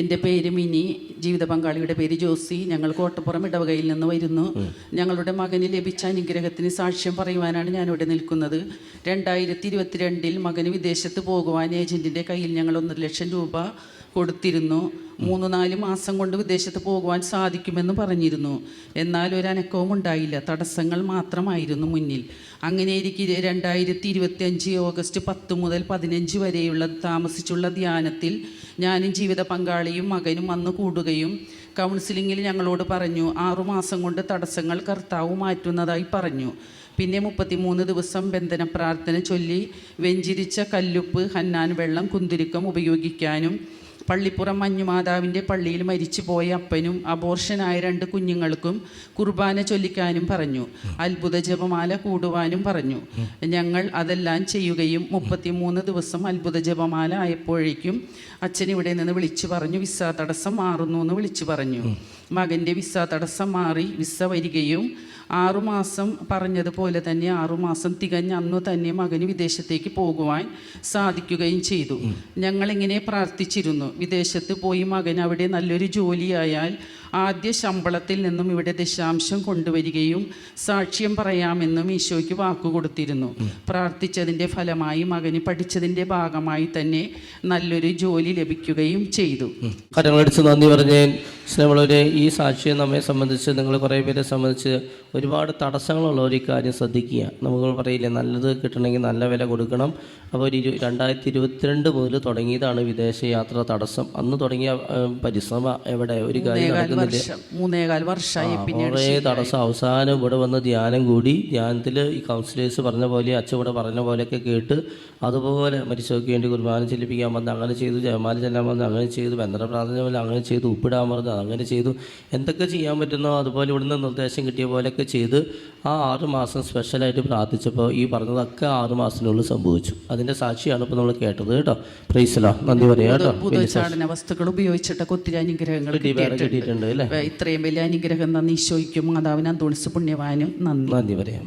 എൻ്റെ പേര് മിനി, ജീവിത പങ്കാളിയുടെ പേര് ജോസി. ഞങ്ങൾ കോട്ടപ്പുറം ഇടവകയിൽ നിന്ന് വരുന്നു. ഞങ്ങളുടെ മകന് ലഭിച്ച അനുഗ്രഹത്തിന് സാക്ഷ്യം പറയുവാനാണ് ഞാനിവിടെ നിൽക്കുന്നത്. 2022 മകന് വിദേശത്ത് പോകുവാൻ ഏജൻറ്റിൻ്റെ കയ്യിൽ ഞങ്ങൾ 1.5 ലക്ഷം രൂപ കൊടുത്തിരുന്നു. 3-4 മാസം കൊണ്ട് വിദേശത്ത് പോകുവാൻ സാധിക്കുമെന്ന് പറഞ്ഞിരുന്നു. എന്നാൽ ഒരനക്കവും ഉണ്ടായില്ല, തടസ്സങ്ങൾ മാത്രമായിരുന്നു മുന്നിൽ. അങ്ങനെ ഇരിക്കെ 2025 ഓഗസ്റ്റ് 10 മുതൽ 15 വരെയുള്ള താമസിച്ചുള്ള ധ്യാനത്തിൽ ഞാനും ജീവിത പങ്കാളിയും മകനും വന്ന് കൂടുകയും കൗൺസിലിങ്ങിൽ ഞങ്ങളോട് പറഞ്ഞു 6 മാസം കൊണ്ട് തടസ്സങ്ങൾ കർത്താവ് മാറ്റുന്നതായി പറഞ്ഞു. പിന്നെ 33 ദിവസം ബന്ധന പ്രാർത്ഥന ചൊല്ലി വെഞ്ചിരിച്ച കല്ലുപ്പ്, ഹന്നാൻ വെള്ളം, കുന്തിരിക്കം ഉപയോഗിക്കാനും പള്ളിപ്പുറം മഞ്ഞുമാതാവിൻ്റെ പള്ളിയിൽ മരിച്ചുപോയ അപ്പനും അബോർഷനായ 2 കുഞ്ഞുങ്ങൾക്കും കുർബാന ചൊല്ലിക്കാനും പറഞ്ഞു. അത്ഭുത ജപമാല കൂടുവാനും പറഞ്ഞു. ഞങ്ങൾ അതെല്ലാം ചെയ്യുകയും 33 ദിവസം അത്ഭുത ജപമാല ആയപ്പോഴേക്കും അച്ഛൻ ഇവിടെ നിന്ന് വിളിച്ചു പറഞ്ഞു, വിസ തടസ്സം മാറുന്നു എന്ന് വിളിച്ചു പറഞ്ഞു. മകൻ്റെ വിസ തടസ്സം മാറി, വിസ വരികയും 6 മാസം പറഞ്ഞതുപോലെ തന്നെ 6 മാസം തികഞ്ഞ അന്നു തന്നെ മകന് വിദേശത്തേക്ക് പോകുവാൻ സാധിക്കുകയും ചെയ്തു. ഞങ്ങളിങ്ങനെ പ്രാർത്ഥിച്ചിരുന്നു, വിദേശത്ത് പോയി മകൻ അവിടെ നല്ലൊരു ജോലിയായാൽ ആദ്യ ശമ്പളത്തിൽ നിന്നും ഇവിടെ ദശാംശം കൊണ്ടുവരികയും സാക്ഷ്യം പറയാമെന്നും ഈശോയ്ക്ക് വാക്കുകൊടുത്തിരുന്നു. പ്രാർത്ഥിച്ചതിൻ്റെ ഫലമായി മകന് പഠിച്ചതിൻ്റെ ഭാഗമായി തന്നെ നല്ലൊരു ജോലി ലഭിക്കുകയും ചെയ്തു. കരങ്ങളടിച്ച് നന്ദി പറഞ്ഞേ. സ്നേഹമുള്ളവരെ, ഈ സാക്ഷ്യം നമ്മെ സംബന്ധിച്ച്, നിങ്ങൾ കുറേ പേരെ സംബന്ധിച്ച് ഒരുപാട് തടസ്സങ്ങളുള്ള ഒരു കാര്യം ശ്രദ്ധിക്കുക. നമുക്ക് പറയില്ലേ, നല്ലത് കിട്ടണമെങ്കിൽ നല്ല വില കൊടുക്കണം. അപ്പോൾ 2022 മുതൽ തുടങ്ങിയതാണ് വിദേശയാത്ര തടസ്സം. അന്ന് തുടങ്ങിയ പരിശ്രമം എവിടെ ഒരു കാര്യം നടക്കുന്നില്ല. 3.25 വർഷമായി. കുറേ തടസ്സം. അവസാനം ഇവിടെ വന്ന് ധ്യാനം കൂടി. ധ്യാനത്തിൽ ഈ കൗൺസിലേഴ്സ് പറഞ്ഞ പോലെ, അച്ഛൻ ഇവിടെ പറഞ്ഞ പോലെയൊക്കെ കേട്ട് അതുപോലെ മരിച്ചവർക്ക് വേണ്ടി കുർബാന ചെല്ലിപ്പിക്കാൻ വന്ന് അങ്ങനെ ചെയ്തു, ജയമാല ചെല്ലാൻ വന്ന് അങ്ങനെ ചെയ്തു, ബന്ധന പ്രാർത്ഥന പോലെ അങ്ങനെ ചെയ്തു, ഉപ്പിടാൻ പറഞ്ഞു അങ്ങനെ ചെയ്തു. എന്തൊക്കെ ചെയ്യാൻ പറ്റുന്നോ അതുപോലെ ഇവിടുന്ന് നിർദ്ദേശം കിട്ടിയ പോലെയൊക്കെ ചെയ്ത് ആ 6 മാസം സ്പെഷ്യലായിട്ട് പ്രാർത്ഥിച്ചപ്പോൾ ഈ പറഞ്ഞതൊക്കെ 6 മാസത്തിനുള്ളിൽ സംഭവിച്ചു. അതിൻ്റെ സാക്ഷിയാണ് ഇപ്പോൾ നമ്മൾ കേട്ടത് കേട്ടോ. പ്രൈസലോ, നന്ദി പറയാം കേട്ടോ. പുതുചാടന വസ്തുക്കൾ ഉപയോഗിച്ചിട്ടൊക്കെ ഒത്തിരി അനുഗ്രഹങ്ങൾ കിട്ടിയിട്ടുണ്ട് അല്ലേ. ഇത്രയും വലിയ അനുഗ്രഹം നന്ദി ഈശോയ്ക്കും മാതാവിനും അന്തോണിസ് പുണ്യവാനും നന്ദി പറയാം.